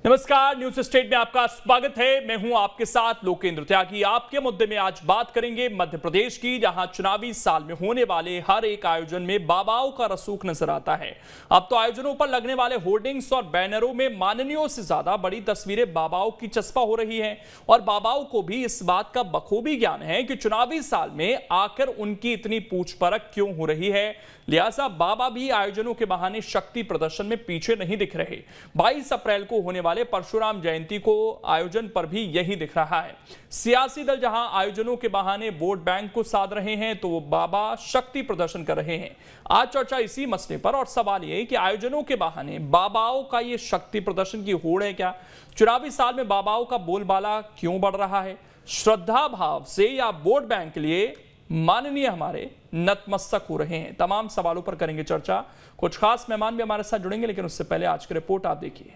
नमस्कार, news state में आपका स्वागत है। मैं हूं आपके साथ लोकेंद्र त्यागी। आपके मुद्दे में आज बात करेंगे मध्य प्रदेश की, जहां चुनावी साल में होने वाले हर एक आयोजन में बाबाओं का रसूख नजर आता है। अब तो आयोजनों पर लगने वाले होर्डिंग्स और बैनरों में माननीयों से ज्यादा बड़ी तस्वीरें बाबाओं की चस्पा हो रही है और बाबाओं को भी इस बात का बखूबी ज्ञान है कि चुनावी साल में आकर उनकी इतनी पूछ परख क्यों हो रही है। लिहाजा बाबा भी आयोजनों के बहाने शक्ति प्रदर्शन में पीछे नहीं दिख रहे। 22 अप्रैल को होने वाले परशुराम जयंती को आयोजन पर भी यही दिख रहा है। सियासी दल जहां आयोजनों के बहाने वोट बैंक को साध रहे हैं, तो वो बाबा शक्ति प्रदर्शन कर रहे हैं। आज चर्चा इसी मसले पर, और सवाल ये कि आयोजनों के बहाने बाबाओं का ये शक्ति प्रदर्शन की होड़ है क्या? चुनावी साल में बाबाओं का बोलबाला क्यों बढ़ रहा है? श्रद्धा भाव से या वोट बैंक के लिए माननीय हमारे नतमस्तक हो रहे हैं? तमाम सवालों पर करेंगे चर्चा। कुछ खास मेहमान भी हमारे साथ जुड़ेंगे, लेकिन उससे पहले आज की रिपोर्ट आप देखिए।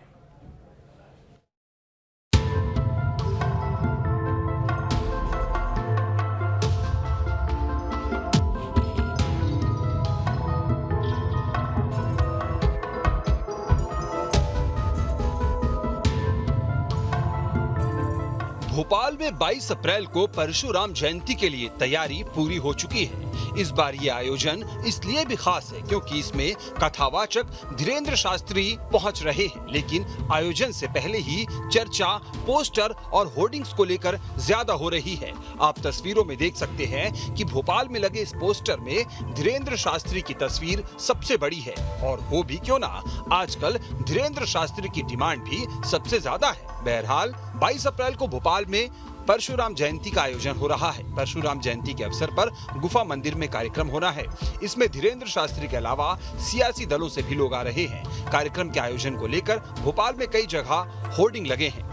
भोपाल में 22 अप्रैल को परशुराम जयंती के लिए तैयारी पूरी हो चुकी है। इस बार ये आयोजन इसलिए भी खास है क्योंकि इसमें कथावाचक धीरेन्द्र शास्त्री पहुंच रहे हैं। लेकिन आयोजन से पहले ही चर्चा पोस्टर और होर्डिंग्स को लेकर ज्यादा हो रही है। आप तस्वीरों में देख सकते हैं कि भोपाल में लगे इस पोस्टर में धीरेन्द्र शास्त्री की तस्वीर सबसे बड़ी है, और वो भी क्यों ना, आजकल धीरेन्द्र शास्त्री की डिमांड भी सबसे ज्यादा है। बहरहाल 22 अप्रैल को भोपाल में परशुराम जयंती का आयोजन हो रहा है। परशुराम जयंती के अवसर पर गुफा मंदिर में कार्यक्रम होना है। इसमें धीरेन्द्र शास्त्री के अलावा सियासी दलों से भी लोग आ रहे हैं। कार्यक्रम के आयोजन को लेकर भोपाल में कई जगह होर्डिंग लगे हैं।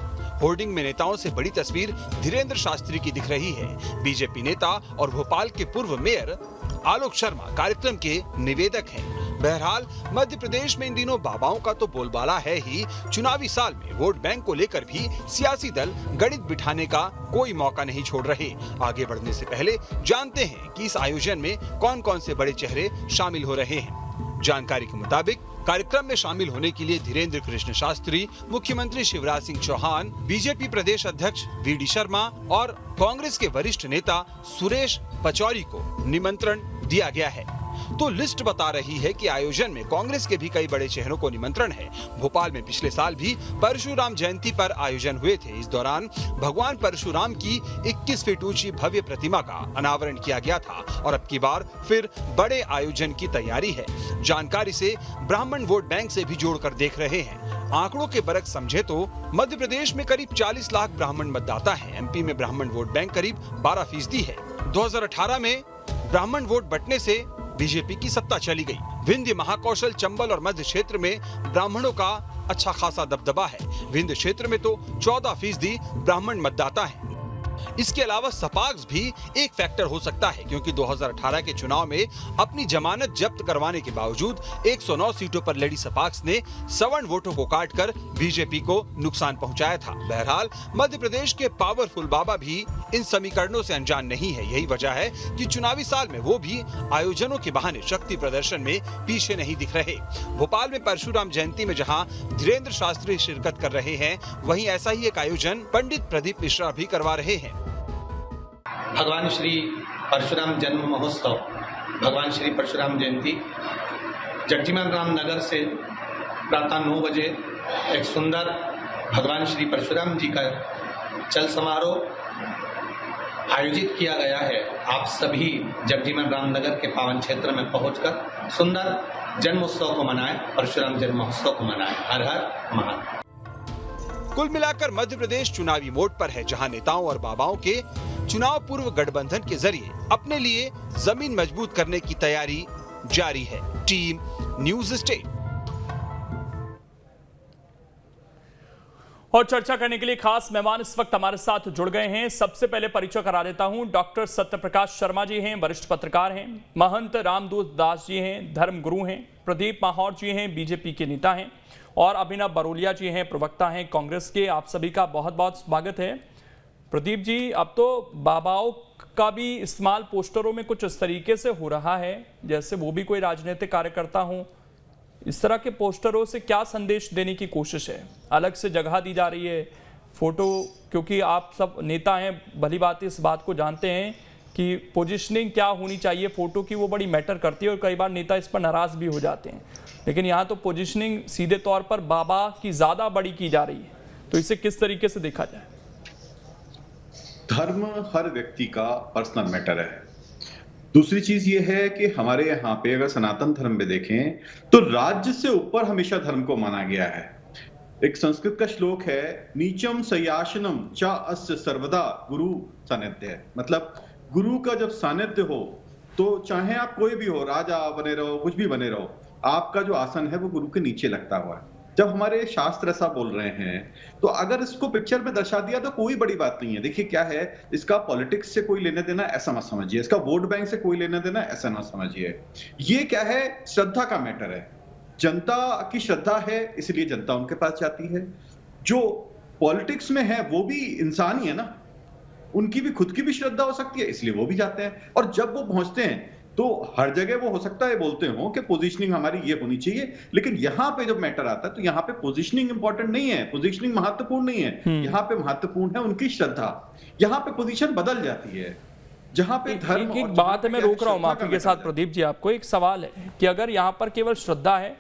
होर्डिंग में नेताओं से बड़ी तस्वीर धीरेन्द्र शास्त्री की दिख रही है। बीजेपी नेता और भोपाल के पूर्व मेयर आलोक शर्मा कार्यक्रम के निवेदक हैं। बहरहाल मध्य प्रदेश में इन दिनों बाबाओं का तो बोलबाला है ही, चुनावी साल में वोट बैंक को लेकर भी सियासी दल गणित बिठाने का कोई मौका नहीं छोड़ रहे। आगे बढ़ने से पहले जानते हैं कि इस आयोजन में कौन कौन से बड़े चेहरे शामिल हो रहे हैं। जानकारी के मुताबिक कार्यक्रम में शामिल होने के लिए धीरेन्द्र कृष्ण शास्त्री, मुख्यमंत्री शिवराज सिंह चौहान, बीजेपी प्रदेश अध्यक्ष वी.डी. शर्मा और कांग्रेस के वरिष्ठ नेता सुरेश पचौरी को निमंत्रण दिया गया है। तो लिस्ट बता रही है कि आयोजन में कांग्रेस के भी कई बड़े चेहरों को निमंत्रण है। भोपाल में पिछले साल भी परशुराम जयंती पर आयोजन हुए थे। इस दौरान भगवान परशुराम की 21 फीट ऊंची भव्य प्रतिमा का अनावरण किया गया था, और अब की बार फिर बड़े आयोजन की तैयारी है। जानकारी से ब्राह्मण वोट बैंक से भी जोड़कर देख रहे हैं। आंकड़ों के बरक समझे तो मध्य प्रदेश में करीब 40 लाख ब्राह्मण मतदाता है। एमपी में ब्राह्मण वोट बैंक करीब 12% है। 2018 में ब्राह्मण वोट बंटने से बीजेपी की सत्ता चली गई। विंध्य, महाकौशल, चंबल और मध्य क्षेत्र में ब्राह्मणों का अच्छा खासा दबदबा है। विंध्य क्षेत्र में तो 14% ब्राह्मण मतदाता हैं। इसके अलावा सपाक्स भी एक फैक्टर हो सकता है, क्योंकि 2018 के चुनाव में अपनी जमानत जब्त करवाने के बावजूद 109 सीटों पर लड़ी सपाक्स ने सवर्ण वोटों को काटकर बीजेपी को नुकसान पहुंचाया था। बहरहाल मध्य प्रदेश के पावरफुल बाबा भी इन समीकरणों से अनजान नहीं है। यही वजह है कि चुनावी साल में वो भी आयोजनों के बहाने शक्ति प्रदर्शन में पीछे नहीं दिख रहे। भोपाल में परशुराम जयंती में जहां धीरेन्द्र शास्त्री शिरकत कर रहे हैं, वहीं ऐसा ही एक आयोजन पंडित प्रदीप मिश्रा भी करवा रहे हैं। भगवान श्री परशुराम जन्म महोत्सव, भगवान श्री परशुराम जयंती जगजीवन राम नगर से प्रातः 9 बजे एक सुंदर भगवान श्री परशुराम जी का चल समारोह आयोजित किया गया है। आप सभी जगजीवन राम नगर के पावन क्षेत्र में पहुंचकर सुंदर जन्मोत्सव को मनाएं, परशुराम जन्म महोत्सव को मनाएं। हर हर महादेव। कुल मिलाकर मध्य प्रदेश चुनावी मोड पर है, जहां नेताओं और बाबाओं के चुनाव पूर्व गठबंधन के जरिए अपने लिए जमीन मजबूत करने की तैयारी जारी है। Team news state. और चर्चा करने के लिए खास मेहमान इस वक्त हमारे साथ जुड़ गए हैं। सबसे पहले परिचय करा देता हूं। डॉक्टर सत्यप्रकाश शर्मा जी हैं, वरिष्ठ पत्रकार हैं। महंत रामदूत दास जी हैं, धर्म गुरु हैं। प्रदीप माहौर जी हैं, बीजेपी के नेता हैं। और अभिनव बरोलिया जी हैं, प्रवक्ता हैं कांग्रेस के। आप सभी का बहुत बहुत स्वागत है। प्रदीप जी, अब तो बाबाओं का भी इस्तेमाल पोस्टरों में कुछ इस तरीके से हो रहा है जैसे वो भी कोई राजनीतिक कार्यकर्ता हो। इस तरह के पोस्टरों से क्या संदेश देने की कोशिश है? अलग से जगह दी जा रही है फोटो, क्योंकि आप सब नेता हैं, भली बात इस बात को जानते हैं कि पोजीशनिंग क्या होनी चाहिए फोटो की, वो बड़ी मैटर करती है और कई बार नेता इस पर नाराज भी हो जाते हैं। लेकिन यहाँ तो पोजीशनिंग सीधे तौर पर बाबा की ज्यादा बड़ी की जा रही है, तो इसे किस तरीके से देखा जाए? धर्म हर व्यक्ति का पर्सनल मैटर है। दूसरी चीज ये है कि हमारे यहाँ पे अगर सनातन धर्म में देखें तो राज्य से ऊपर हमेशा धर्म को माना गया है। एक संस्कृत का श्लोक है, नीचम सयासनम च अस्य सर्वदा गुरु सानिध्य, मतलब गुरु का जब सानिध्य हो तो चाहे आप कोई भी हो, राजा बने रहो, कुछ भी बने रहो, आपका जो आसन है वो गुरु के नीचे लगता हुआ है। जब हमारे शास्त्र ऐसा बोल रहे हैं तो अगर इसको पिक्चर में दर्शा दिया तो कोई बड़ी बात नहीं है। देखिए क्या है, इसका पॉलिटिक्स से कोई लेने देना ऐसा मत समझिए, इसका वोट बैंक से कोई लेना देना ऐसा मत समझिए। ये क्या है, श्रद्धा का मैटर है। जनता की श्रद्धा है इसलिए जनता उनके पास जाती है। जो पॉलिटिक्स में है वो भी इंसान ही है ना, उनकी भी खुद की भी श्रद्धा हो सकती है, इसलिए वो भी जाते हैं। और जब वो पहुंचते हैं तो हर जगह वो हो सकता है बोलते हो कि पोजीशनिंग हमारी ये होनी चाहिए, लेकिन यहाँ पे जब मैटर आता है तो यहाँ पे पोजीशनिंग इंपॉर्टेंट नहीं है, पोजीशनिंग महत्वपूर्ण नहीं है। यहाँ पे महत्वपूर्ण है उनकी श्रद्धा। यहाँ पे पोजीशन बदल जाती है जहाँ पे धर्म। एक बात है, मैं रोक रहा हूँ माफी के साथ प्रदीप जी, आपको एक सवाल है कि अगर यहाँ पर केवल श्रद्धा है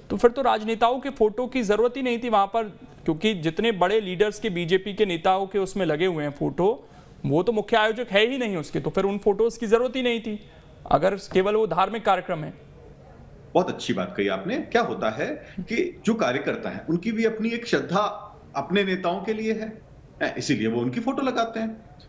तो फिर तो राजनेताओं के फोटो की जरूरत ही नहीं थी वहां पर, क्योंकि जितने बड़े लीडर्स के, बीजेपी के नेताओं के उसमें लगे हुए हैं फोटो, वो तो मुख्य आयोजक है ही नहीं उसके, तो फिर उन फोटोज की जरूरत ही नहीं थी अगर केवल वो धार्मिक कार्यक्रम है। बहुत अच्छी बात कही आपने। क्या होता है कि जो कार्यकर्ता हैं उनकी भी अपनी एक श्रद्धा अपने नेताओं के लिए है, इसीलिए वो उनकी फोटो लगाते हैं,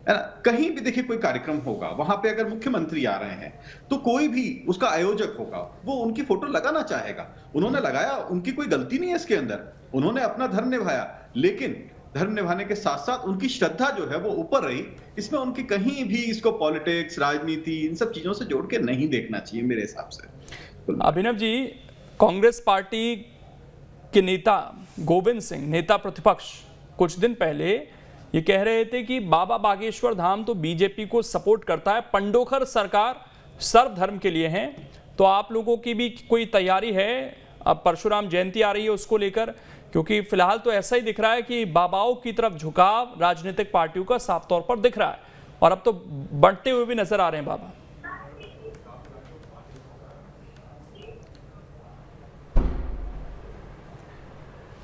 है ना। कहीं भी देखिए कोई कार्यक्रम होगा, वहां पे अगर मुख्यमंत्री आ रहे हैं तो कोई भी उसका आयोजक होगा, वो उनकी फोटो लगाना चाहेगा। उन्होंने लगाया, उनकी कोई गलती नहीं है इसके अंदर, उन्होंने अपना धर्म निभाया, लेकिन धर्म निभाने के साथ साथ उनकी श्रद्धा जो है वो ऊपर रही। इसमें उनकी कहीं भी इसको पॉलिटिक्स, राजनीति, इन सब चीजों से जोड़ के नहीं देखना चाहिए मेरे हिसाब से। अभिनव जी, कांग्रेस पार्टी के नेता गोविंद सिंह, नेता प्रतिपक्ष, कुछ दिन पहले ये कह रहे थे कि बाबा बागेश्वर धाम तो बीजेपी को सपोर्ट करता है, पंडोखर सरकार सर्व धर्म के लिए है। तो आप लोगों की भी कोई तैयारी है? अब परशुराम जयंती आ रही है उसको लेकर, क्योंकि फिलहाल तो ऐसा ही दिख रहा है कि बाबाओं की तरफ झुकाव राजनीतिक पार्टियों का साफ तौर पर दिख रहा है, और अब तो बढ़ते हुए भी नजर आ रहे हैं बाबा।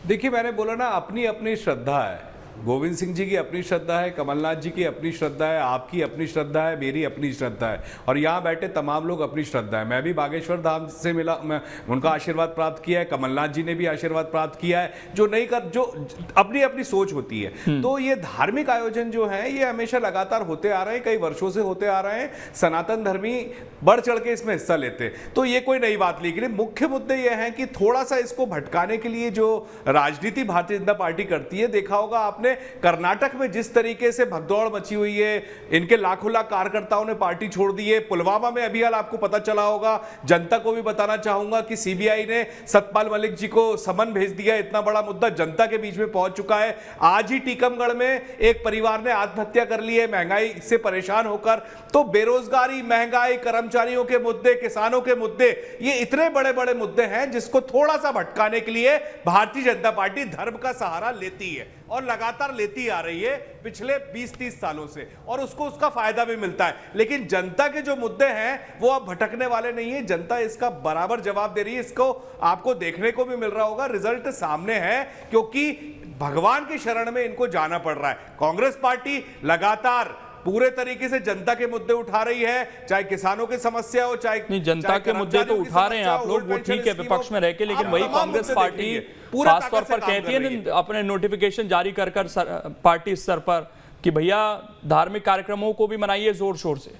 देखिए, मैंने बोला ना, अपनी अपनी श्रद्धा है। गोविंद सिंह जी की अपनी श्रद्धा है, कमलनाथ जी की अपनी श्रद्धा है, आपकी अपनी श्रद्धा है, मेरी अपनी श्रद्धा है, और यहाँ बैठे तमाम लोग अपनी श्रद्धा है। मैं भी बागेश्वर धाम से मिला, मैं उनका आशीर्वाद प्राप्त किया है, कमलनाथ जी ने भी आशीर्वाद प्राप्त किया है। जो अपनी अपनी सोच होती है। तो ये धार्मिक आयोजन जो है ये हमेशा लगातार होते आ रहे हैं, कई वर्षों से होते आ रहे हैं। सनातन धर्मी बढ़ चढ़ के इसमें हिस्सा लेते हैं, तो ये कोई नई बात नहीं। लेकिन मुख्य मुद्दे ये हैं कि थोड़ा सा इसको भटकाने के लिए जो राजनीति भारतीय जनता पार्टी करती है, देखा होगा आपने कर्नाटक में जिस तरीके से भगदौड़ मची हुई है, इनके लाखों लाख कार्यकर्ताओं ने पार्टी छोड़ दी है। पुलवामा में अभी हाल आपको पता चला होगा। जनता को भी बताना चाहूंगा कि सीबीआई ने सतपाल मलिक जी को समन भेज दिया। इतना बड़ा मुद्दा जनता के बीच में पहुंच चुका है। आज ही टीकमगढ़ में एक परिवार ने आत्महत्या कर ली है महंगाई से परेशान होकर। तो बेरोजगारी, महंगाई, कर्मचारियों के मुद्दे, किसानों के मुद्दे, ये इतने बड़े बड़े मुद्दे हैं जिसको थोड़ा सा भटकाने के लिए भारतीय जनता पार्टी धर्म का सहारा लेती है, और लगातार लेती आ रही है पिछले 20-30 सालों से, और उसको उसका फायदा भी मिलता है। लेकिन जनता के जो मुद्दे हैं वो अब भटकने वाले नहीं है। जनता इसका बराबर जवाब दे रही है। इसको आपको देखने को भी मिल रहा होगा, रिजल्ट सामने है, क्योंकि भगवान की शरण में इनको जाना पड़ रहा है। कांग्रेस पार्टी लगातार पूरे तरीके से जनता के मुद्दे उठा रही है, चाहे किसानों की समस्या हो, चाहे नहीं, जनता के मुद्दे तो उठा रहे हैं आप लोग, वो ठीक है विपक्ष में रह के, लेकिन वही कांग्रेस पार्टी खास तौर पर कहती है अपने नोटिफिकेशन जारी कर पार्टी स्तर पर कि भैया धार्मिक कार्यक्रमों को भी मनाइए जोर शोर से।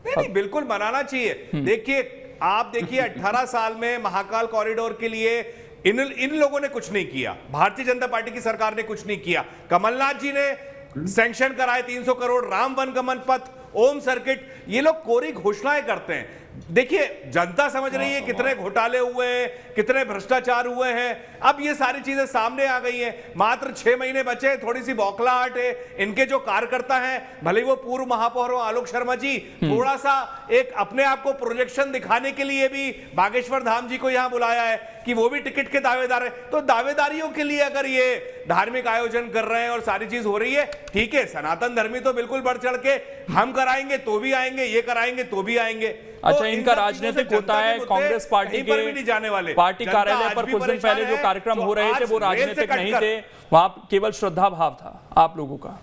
नहीं, बिल्कुल मनाना चाहिए। देखिए, आप देखिए 18 साल में महाकाल कॉरिडोर के लिए इन लोगों ने कुछ नहीं किया। भारतीय जनता पार्टी की सरकार ने कुछ नहीं किया। कमलनाथ जी ने सैंक्शन कराए 300 करोड़, राम वनगमन पथ, ओम सर्किट, ये लोग कोरी घोषणाएं करते हैं। देखिए जनता समझ रही है कितने घोटाले हुए हैं, कितने भ्रष्टाचार हुए हैं। अब ये सारी चीजें सामने आ गई हैं। मात्र 6 महीने बचे, थोड़ी सी बौखलाहट है। इनके जो कार्यकर्ता हैं, भले वो पूर्व महापौर हो आलोक शर्मा जी, थोड़ा सा एक अपने आप को प्रोजेक्शन दिखाने के लिए भी बागेश्वर धाम जी को यहां बुलाया है कि वो भी टिकट के दावेदार है। तो दावेदारियों के लिए अगर ये धार्मिक आयोजन कर रहे हैं और सारी चीज हो रही है, ठीक है। सनातन धर्मी तो बिल्कुल बढ़ चढ़ के हम कराएंगे तो भी आएंगे, ये कराएंगे तो भी आएंगे। अच्छा, इनका राजनीतिक होता है। कांग्रेस पार्टी के भी नहीं जाने वाले। पार्टी कार्यालय पर कुछ दिन पहले जो कार्यक्रम हो रहे थे वो राजनीतिक नहीं थे, वहां केवल श्रद्धा भाव था आप लोगों का,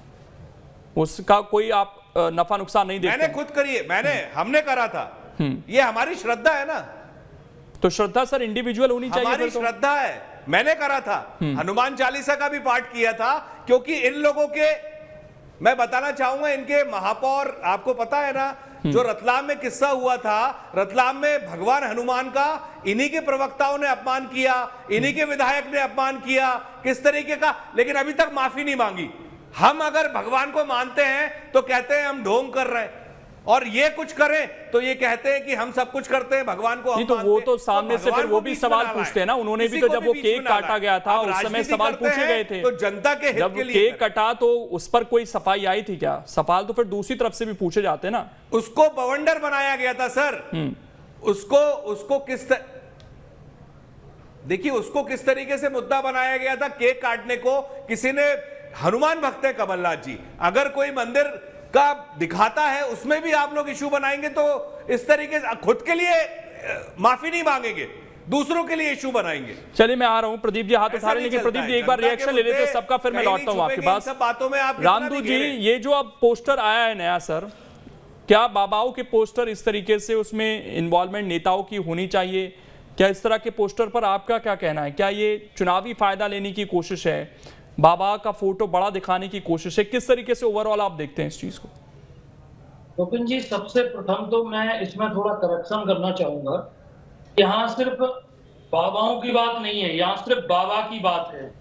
उसका कोई आप नफा नुकसान नहीं देखते। मैंने खुद करी है, हमने करा था। ये हमारी श्रद्धा है ना। तो श्रद्धा सर इंडिविजुअल होनी चाहिए। हमारी श्रद्धा है, मैंने करा था। हनुमान चालीसा का भी पाठ किया था, क्योंकि इन लोगों के, मैं बताना चाहूंगा, इनके महापौर, आपको पता है ना जो रतलाम में किस्सा हुआ था, रतलाम में भगवान हनुमान का इन्हीं के प्रवक्ताओं ने अपमान किया, इन्हीं के विधायक ने अपमान किया, किस तरीके का, लेकिन अभी तक माफी नहीं मांगी। हम अगर भगवान को मानते हैं तो कहते हैं हम ढोंग कर रहे हैं, और ये कुछ करें तो ये कहते हैं कि हम सब कुछ करते हैं, भगवान को हम नहीं। तो वो तो सामने से फिर वो भी सवाल पूछते हैं ना। उन्होंने भी तो जब वो केक काटा गया था उस समय सवाल पूछे गए थे, तो जनता के हित जब के लिए केक कटा तो उस पर कोई सफाई आई थी क्या? सवाल तो फिर दूसरी तरफ से भी पूछे जाते हैं ना। उसको बवंडर बनाया गया था सर। उसको देखिए उसको किस तरीके से मुद्दा बनाया गया था केक काटने को। किसी ने, हनुमान भक्त है कमलनाथ जी, अगर कोई मंदिर का दिखाता है उसमें भी आप लोग इशू बनाएंगे तो इस तरीके से खुद के लिए माफी नहीं मांगेंगे, दूसरों के लिए इशू बनाएंगे। चलिए मैं आ रहा हूं, प्रदीप जी हाथ उठा रहे हैं, लेकिन प्रदीप जी एक बार रिएक्शन ले लेते हैं सबका, फिर मैं लौटता हूं आपके पास। बातों में आप रामदूत जी, ये जो अब पोस्टर आया है नया सर, क्या बाबाओं के पोस्टर इस तरीके से उसमें इन्वॉल्वमेंट नेताओं की होनी चाहिए? क्या इस तरह के पोस्टर पर आपका क्या कहना है? क्या ये चुनावी फायदा लेने की कोशिश है, बाबा का फोटो बड़ा दिखाने की कोशिश है? किस तरीके से ओवरऑल आप देखते हैं इस चीज को? गोविंद जी, सबसे प्रथम तो मैं इसमें थोड़ा करेक्शन करना चाहूंगा। यहाँ सिर्फ बाबाओं की बात नहीं है, यहाँ सिर्फ बाबा की बात है।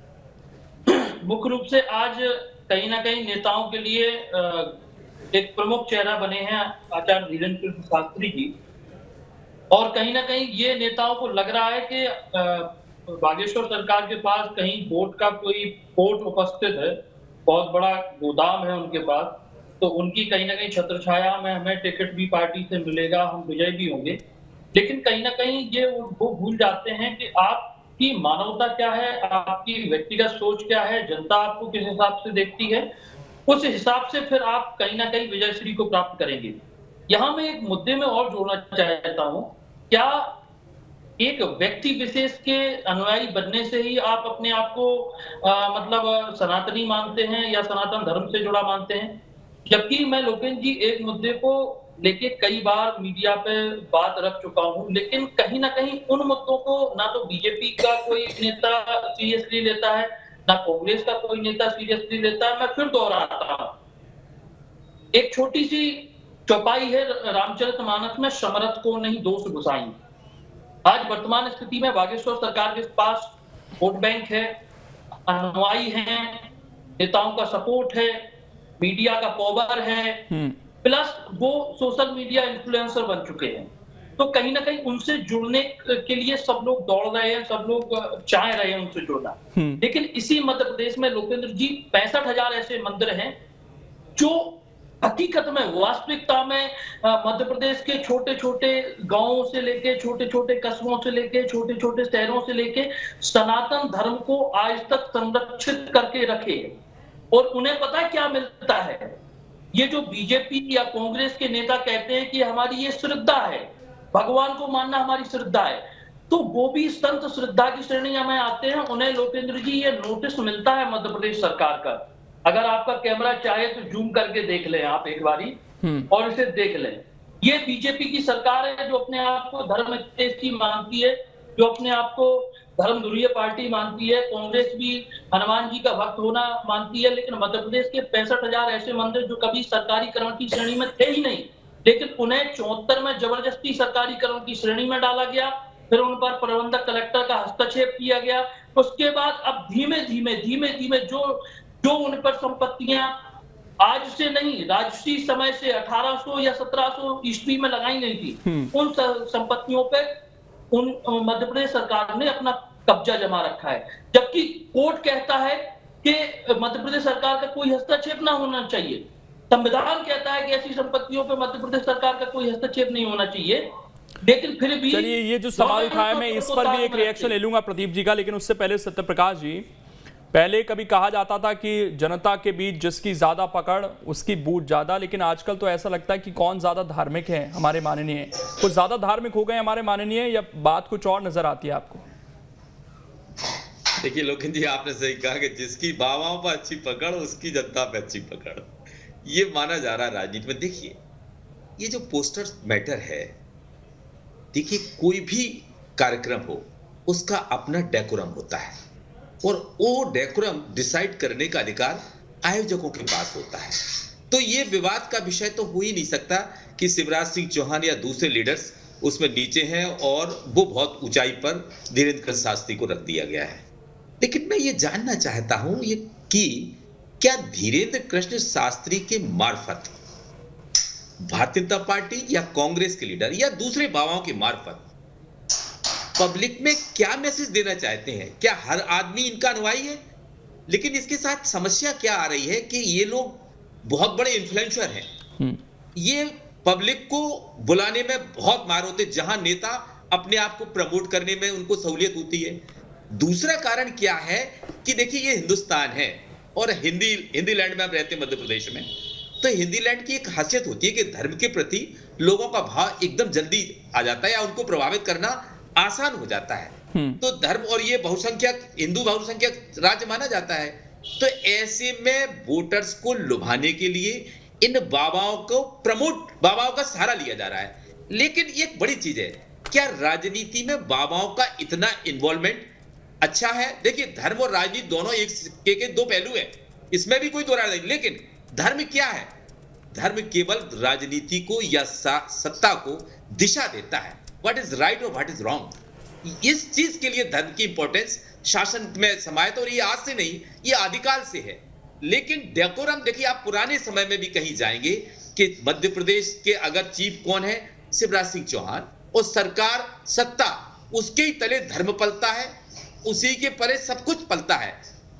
मुख्य रूप से आज कहीं ना कहीं नेताओं के लिए एक प्रमुख चेहरा बने हैं आचार्य धीरेन्द्र शास्त्री जी, और कहीं ना कहीं ये नेताओं को लग रहा है कि बागेश्वर सरकार के पास कहीं वोट का कोई पोर्ट उपस्थित है, बहुत बड़ा गोदाम है उनके पास, तो उनकी कहीं ना कहीं छत्र छाया में हमें टिकट भी पार्टी से मिलेगा, हम विजय भी होंगे। लेकिन कहीं ना कहीं ये वो भूल जाते हैं कि आपकी मानवता क्या है, आपकी व्यक्तिगत सोच क्या है, जनता आपको किस हिसाब से देखती है, उस हिसाब से फिर आप कहीं ना कहीं विजयश्री को प्राप्त करेंगे। यहाँ मैं एक मुद्दे में और जोड़ना चाहता हूँ, क्या एक व्यक्ति विशेष के अनुयायी बनने से ही आप अपने आप को मतलब सनातनी मानते हैं या सनातन धर्म से जुड़ा मानते हैं? जबकि मैं लोकेन्द्र जी एक मुद्दे को लेके कई बार मीडिया पे बात रख चुका हूं, लेकिन कहीं ना कहीं उन मुद्दों को ना तो बीजेपी का कोई नेता सीरियसली लेता है, ना कांग्रेस का कोई नेता सीरियसली लेता है। मैं फिर दोहराता हूं, एक छोटी सी चौपाई है रामचरितमानस में, समरथ को नहीं दोष गुसाई। आज वर्तमान स्थिति में बागेश्वर सरकार के पास वोट बैंक है, अनुयायी हैं, नेताओं का सपोर्ट है, मीडिया का पावर है, प्लस वो सोशल मीडिया इन्फ्लुएंसर बन चुके हैं। तो कहीं ना कहीं उनसे जुड़ने के लिए सब लोग दौड़ रहे हैं, सब लोग चाह रहे हैं उनसे जुड़ना। लेकिन इसी मध्य प्रदेश में लोकेन्द्र जी 65,000 ऐसे मंदिर हैं जो हकीकत में, वास्तविकता में मध्य प्रदेश के छोटे छोटे गांवों से लेके, छोटे छोटे कस्बों से लेके, छोटे छोटे शहरों से लेके सनातन धर्म को आज तक संरक्षित करके रखे। और उन्हें पता है क्या मिलता है? ये जो बीजेपी या कांग्रेस के नेता कहते हैं कि हमारी ये श्रद्धा है, भगवान को मानना हमारी श्रद्धा है, तो वो भी संत श्रद्धा की श्रेणी में आते हैं। उन्हें लोकेन्द्र जी ये नोटिस मिलता है मध्य प्रदेश सरकार का। अगर आपका कैमरा चाहे तो जूम करके देख लें आप एक बारी, और इसे देख लें। ये बीजेपी की सरकार है जो अपने आप को धर्म की मानती है, जो अपने आप को धर्मधुरीय पार्टी मानती है। कांग्रेस भी हनुमान जी का भक्त होना मानती है, लेकिन मध्य प्रदेश के 65,000 ऐसे मंदिर जो कभी सरकारीकरण की श्रेणी में थे ही नहीं, लेकिन उन्हें 74 में जबरदस्ती सरकारीकरण की श्रेणी में डाला गया, फिर उन पर प्रबंधक कलेक्टर का हस्तक्षेप किया गया। उसके बाद अब धीमे धीमे जो उन पर संपत्तियां आज से नहीं, राजसी समय से 1800 या 1700 ईस्वी में लगाई गई थी। उन संपत्तियों पे मध्य प्रदेश सरकार ने अपना कब्जा जमा रखा है, जबकि कोर्ट कहता है कि मध्य प्रदेश सरकार का कोई हस्तक्षेप ना होना चाहिए। संविधान कहता है कि ऐसी संपत्तियों पे मध्य प्रदेश सरकार का कोई हस्तक्षेप नहीं होना चाहिए, लेकिन फिर भी चलिए, ये जो सवाल उठाया मैं इस पर भी एक रिएक्शन ले लूंगा प्रदीप जी का, लेकिन उससे पहले सत्यप्रकाश जी, पहले कभी कहा जाता था कि जनता के बीच जिसकी ज्यादा पकड़ उसकी बूट ज्यादा, लेकिन आजकल तो ऐसा लगता है कि कौन ज्यादा धार्मिक है हमारे माननीय, कुछ ज्यादा धार्मिक हो गए हमारे माननीय, या बात कुछ और नजर आती है आपको? देखिए लोकेन जी, आपने सही कहा कि जिसकी बाबाओं पर अच्छी पकड़ उसकी जनता पे अच्छी पकड़, ये माना जा रहा है राजनीति में। देखिए ये जो पोस्टर मैटर है, देखिए कोई भी कार्यक्रम हो उसका अपना डेकोरम होता है, और वो डेकोरम डिसाइड करने का अधिकार आयोजकों के पास होता है। तो ये विवाद का विषय तो हो ही नहीं सकता कि शिवराज सिंह चौहान या दूसरे लीडर्स उसमें नीचे हैं और वो बहुत ऊंचाई पर धीरेन्द्र शास्त्री को रख दिया गया है। लेकिन मैं ये जानना चाहता हूं ये कि क्या धीरेन्द्र कृष्ण शास्त्री के मार्फत भारतीय जनता पार्टी या कांग्रेस के लीडर या दूसरे बाबाओं के मार्फत पब्लिक में क्या मैसेज देना चाहते हैं? क्या हर आदमी इनका अनुयायी है? लेकिन इसके साथ समस्या क्या आ रही है कि ये लोग बहुत बड़े इन्फ्लुएंसर हैं, ये पब्लिक को बुलाने में बहुत मार होते, जहां नेता अपने आप को प्रमोट करने में उनको सहूलियत होती है। दूसरा कारण क्या है कि देखिए ये हिंदुस्तान है और हिंदी लैंड में हम रहते हैं मध्य प्रदेश में, तो हिंदी लैंड की एक खासियत होती है कि धर्म के प्रति लोगों का भाव एकदम जल्दी आ जाता है या उनको प्रभावित करना आसान हो जाता है। तो धर्म और ये बहुसंख्यक हिंदू बहुसंख्यक राज्य माना जाता है, तो ऐसे में वोटर्स को लुभाने के लिए इन बाबाओं को बाबाओं का सहारा लिया जा रहा है। लेकिन एक बड़ी चीज है, क्या राजनीति में बाबाओं का इतना इन्वॉल्वमेंट अच्छा है? देखिए धर्म और राजनीति दोनों एक सिक्के के दो पहलू हैं, इसमें भी कोई दो राय नहीं। लेकिन धर्म क्या है? धर्म केवल राजनीति को या सत्ता को दिशा देता है, व्हाट इज राइट और व्हाट इज रॉन्ग। इस चीज के लिए धर्म की इंपॉर्टेंस शासन में समाहित, और ये आज से नहीं, ये आदिकाल से है। लेकिन डेकोरम देखिए, आप पुराने समय में भी कहीं जाएंगे कि मध्य प्रदेश के अगर चीफ कौन है, शिवराज सिंह चौहान, और सरकार सत्ता उसके ही तले धर्म पलता है, उसी के परे सब कुछ पलता है।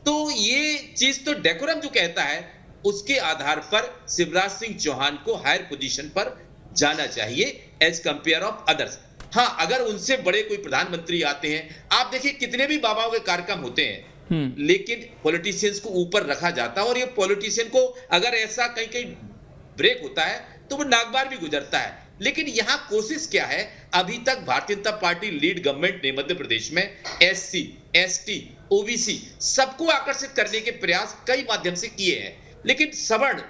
तो ये चीज तो डेकोरम जो कहता है उसके आधार पर शिवराज सिंह चौहान को हायर पोजीशन पर जाना चाहिए एज कंपेयर ऑफ अदर्स। हाँ, अगर उनसे बड़े कोई प्रधानमंत्री आते हैं, आप देखिए कितने भी बाबाओं के कार्यक्रम होते हैं, लेकिन पॉलिटिशियंस को ऊपर रखा जाता है, और ये पॉलिटिशियन को अगर ऐसा कहीं कहीं ब्रेक होता है तो वो नागबार भी गुजरता है। लेकिन यहां कोशिश क्या है, अभी तक Bharatiya Janata party lead government ने मध्य प्रदेश में SC, ST, OBC सबको आकर्षित करने के प्रयास कई माध्यम से किए हैं, लेकिन सवर्ण,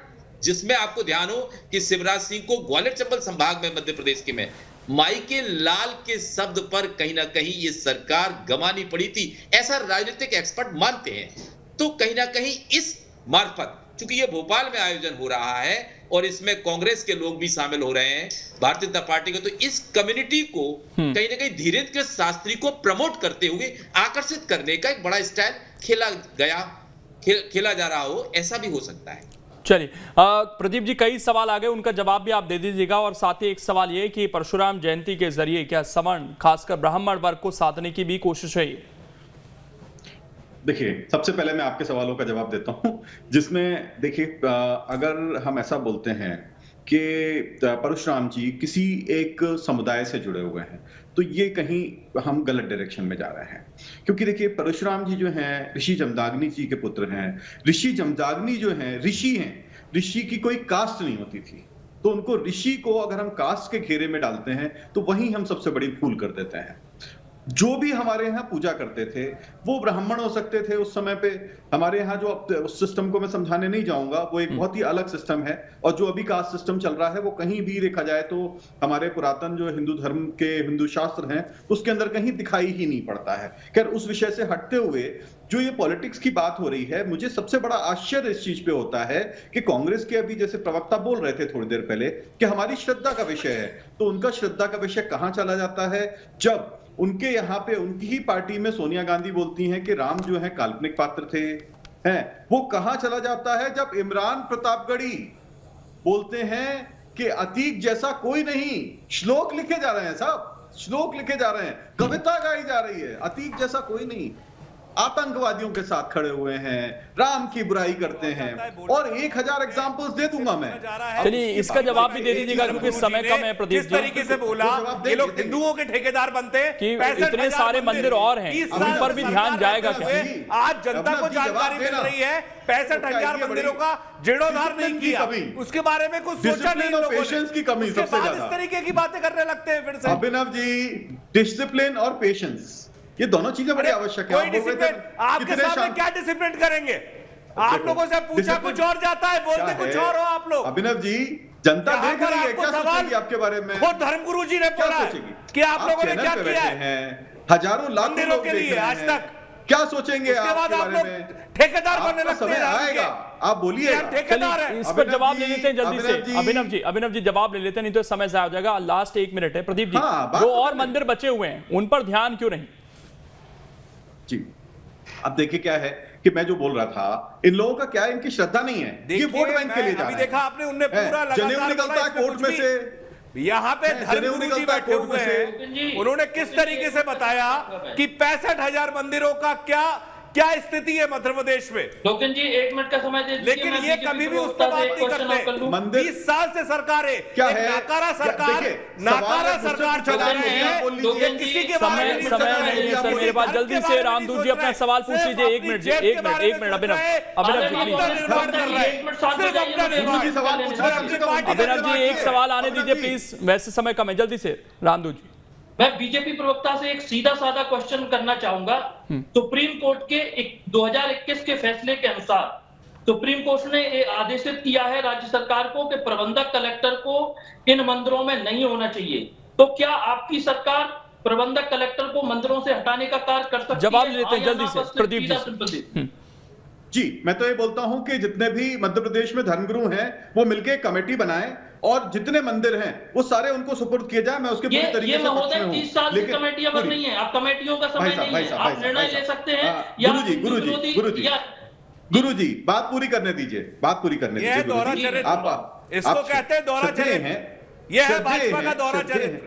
जिसमें आपको ध्यान हो कि शिवराज सिंह को ग्वालियर चंबल संभाग में मध्य प्रदेश के में माई के लाल के शब्द पर कहीं ना कहीं ये सरकार गंवानी पड़ी थी, ऐसा राजनीतिक एक्सपर्ट मानते हैं। तो कहीं ना कहीं इस मार्फत, चूंकि ये भोपाल में आयोजन हो रहा है और इसमें कांग्रेस के लोग भी शामिल हो रहे हैं, भारतीय जनता पार्टी को, तो इस कम्युनिटी को कहीं ना कहीं धीरेन्द्र शास्त्री को प्रमोट करते हुए आकर्षित करने का एक बड़ा स्टाइल खेला जा रहा हो, ऐसा भी हो सकता है। चलिए प्रदीप जी, कई सवाल आ गए, उनका जवाब भी आप दे दीजिएगा। और साथ ही एक सवाल ये कि परशुराम जयंती के जरिए क्या सवर्ण, खासकर ब्राह्मण वर्ग को साधने की भी कोशिश है? देखिए, सबसे पहले मैं आपके सवालों का जवाब देता हूं, जिसमें देखिए अगर हम ऐसा बोलते हैं कि परशुराम जी किसी एक समुदाय से जुड़े हुए हैं, तो ये कहीं हम गलत डायरेक्शन में जा रहे हैं। क्योंकि देखिए परशुराम जी जो हैं ऋषि जमदाग्नि जी के पुत्र हैं। ऋषि जमदाग्नि जो हैं ऋषि हैं, ऋषि की कोई कास्ट नहीं होती थी, तो उनको ऋषि को अगर हम कास्ट के घेरे में डालते हैं तो वहीं हम सबसे बड़ी भूल कर देते हैं। जो भी हमारे यहाँ पूजा करते थे वो ब्राह्मण हो सकते थे उस समय पे। हमारे यहाँ जो, उस सिस्टम को मैं समझाने नहीं जाऊंगा, वो एक बहुत ही अलग सिस्टम है, और जो अभी कास्ट सिस्टम चल रहा है वो कहीं भी देखा जाए तो हमारे पुरातन जो हिंदू धर्म के हिंदू शास्त्र हैं उसके अंदर कहीं दिखाई ही नहीं पड़ता है। खैर, उस विषय से हटते हुए जो ये पॉलिटिक्स की बात हो रही है, मुझे सबसे बड़ा आश्चर्य इस चीज पे होता है कि कांग्रेस के अभी जैसे प्रवक्ता बोल रहे थे थोड़ी देर पहले कि हमारी श्रद्धा का विषय है, तो उनका श्रद्धा का विषय कहां चला जाता है जब उनके यहाँ पे उनकी ही पार्टी में सोनिया गांधी बोलती हैं कि राम जो है काल्पनिक पात्र थे, है वो कहां चला जाता है जब इमरान प्रतापगढ़ी बोलते हैं कि अतीक जैसा कोई नहीं। श्लोक लिखे जा रहे हैं साहब, श्लोक लिखे जा रहे हैं, कविता गाई जा रही है, अतीक जैसा कोई नहीं। आतंकवादियों के साथ खड़े हुए हैं, राम की बुराई करते हैं, और 1000 एग्जांपल्स दे दूंगा मैं। चलिए इसका जवाब भी दे दीजिएगा क्योंकि समय कम है। प्रदीप किस तरीके से बोला ये लोग हिंदुओं के ठेकेदार बनते हैं कि इतने सारे मंदिर और हैं, उन पर भी ध्यान जाएगा क्या? आज जनता को जानकारी मिल रही है 65,000 मंदिरों का जीर्णोद्धार नहीं किया, उसके बारे में कुछ सोचा नहीं लोगों ने। पेशेंस की कमी सबसे ज्यादा, इस तरीके की बातें करने लगते हैं फिर से। अभिनव जी, डिसिप्लिन और पेशेंस, ये दोनों चीजें बड़ी आवश्यक है। कोई डिसिप्लिन आपके सामने क्या डिसिप्लिन करेंगे? आप लोगों से पूछा कुछ और जाता है, बोलते कुछ और हो आप लोग। अभिनव जी, जनता देख रही है, क्या सोचेगी आपके बारे में? खुद धर्मगुरु जी ने बोला कि आप लोगों ने क्या किया है हजारों लाखों मंदिरों लोग के लिए आज तक। क्या सोचेंगे उसके बाद आपके आप बारे लोग में? ठेकेदार बनने आपका लगते समय हैं, आएगा, आप बोलिए। ठेकेदार है। इस पर जवाब ले लेते हैं जल्दी से। अभिनव जी जवाब ले लेते हैं, नहीं तो समय ज़ाया हो जाएगा। लास्ट 1 मिनट है। प्रदीप जी, जो और मंदिर बचे हुए हैं उन पर ध्यान क्यों नहीं? जी, अब देखिए क्या है कि मैं जो बोल रहा था, इन लोगों का क्या है, इनकी श्रद्धा नहीं है, ये वोट बैंक के लिए जा रहा है। अभी देखा आपने, उनने पूरा जनेऊ निकलता है कोर्ट में से, यहाँ पे धर्मगुरु जी बैठे हुए हैं, उन्होंने किस तरीके से बताया कि 65,000 मंदिरों का क्या स्थिति है मध्य प्रदेश में। लोकेन जी 1 मिनट का समय दे दीजिए। लेकिन ये कभी भी उस पर बात नहीं करते। मंदिर 20 साल से सरकारें क्या है, नाकारा सरकार चला रहे हैं। किसी के समय नहीं है सर मेरे पास। जल्दी से रामदूत जी अपना सवाल पूछ लीजिए। 1 मिनट जी, 1 मिनट अभिनव जी प्लीज। अभिनव जी एक सवाल आने दीजिए प्लीज, वैसे समय कम है। जल्दी से रामदूत जी। मैं बीजेपी प्रवक्ता से एक सीधा साधा क्वेश्चन करना चाहूंगा। सुप्रीम कोर्ट के 2021 के फैसले के अनुसार सुप्रीम कोर्ट ने ये आदेशित किया है राज्य सरकार को कि प्रबंधक कलेक्टर को इन मंदिरों में नहीं होना चाहिए। तो क्या आपकी सरकार प्रबंधक कलेक्टर को मंदिरों से हटाने का कार्य कर सकती है? जवाब लेते हैं जल्दी से प्रदीप जी। जी, मैं तो ये बोलता हूं कि जितने भी मध्य प्रदेश में धर्मगुरु हैं वो मिलके कमेटी बनाएं और जितने मंदिर हैं वो सारे उनको सुपुर्द किए जाए। मैं उसके पूरी तरीके से महोदय 30 साल से कमेटियां बन रही हैं, आप कमेटियों का समय नहीं है, आप निर्णय ले सकते हैं। गुरु जी बात पूरी करने दीजिए, बात पूरी करने दीजिए। दौरा चरित्र, इसको कहते हैं दौरा चरित्र। यह है भाजपा का दौरा चरित्र।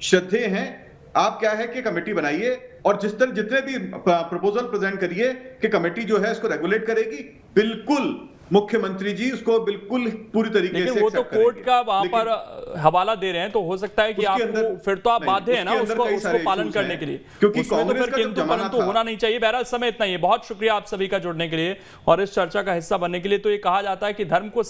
श्रद्धेय हैं आप, क्या है कि कमेटी बनाइए और जितने भी प्रपोजल प्रेजेंट करिए कि कमेटी जो है इसको रेगुलेट करेगी, बिल्कुल मुख्यमंत्री जी उसको बिल्कुल पूरी तरीके से। वो तो कोर्ट का वहां पर हवाला दे रहे हैं, तो हो सकता है कि आपको फिर तो आप बाध्य है ना उसको पालन करने के लिए, क्योंकि उसमें तो फिर किंतु परंतु होना नहीं चाहिए। बहरहाल समय इतना ही है। बहुत शुक्रिया आप सभी का जुड़ने के लिए और इस चर्चा का हिस्सा बनने के लिए। तो ये कहा जाता है कि धर्म को